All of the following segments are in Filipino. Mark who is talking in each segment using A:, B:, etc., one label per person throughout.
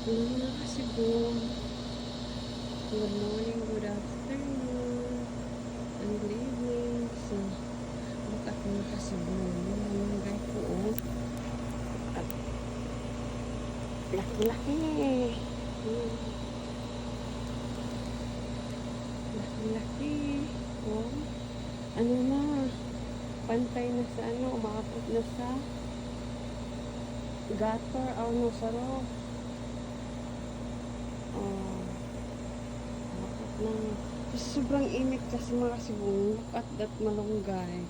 A: Hello mga kasibong. Good morning, good afternoon, and good evening. So, look at mga kasibong. Malunggay po oh. At laki-laki. Hmm, laki-laki. Oh, ano na, pantay na sa ano, umaabot na sa gutter o no, sa roof. Oh, umaabot na. Kasi sobrang init kasi mga kasibong. Look at that malunggay.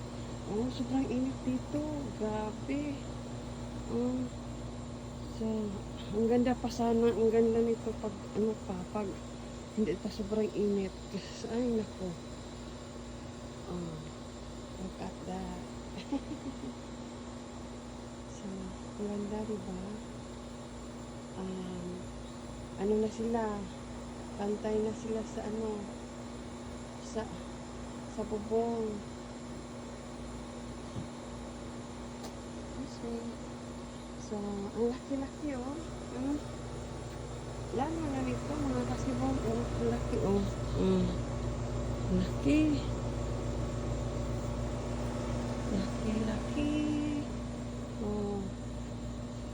A: Oh, sobrang init dito. Grabe. Oh, so, ang ganda pa sana. Ang ganda nito pag, ano pa, pag hindi pa sobrang init. Kasi, ay, nako. Oh, look at that. So, ang ganda, diba? Um, ano na sila? Pantay na sila sa ano? Sa bubong. Kasi, so, ang laki-laki, oh. Hmm. Lalo na nito, mga kasibong, oh. Ang laki, oh. Hmm. Laki. Laki-laki. Oh.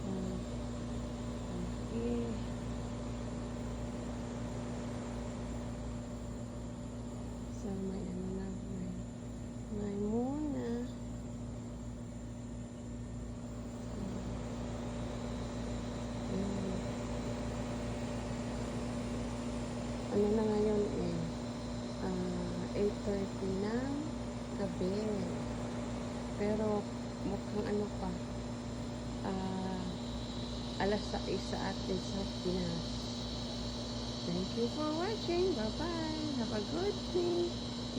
A: Oh. Laki. So, may ano na, may muna. Ano na ngayon eh, 8:30 ng gabi. Pero mukhang ano pa, alas 6 sa atin sa Pinas. Thank you for watching. Bye-bye. Have a good day.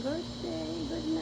A: Good day. Good night.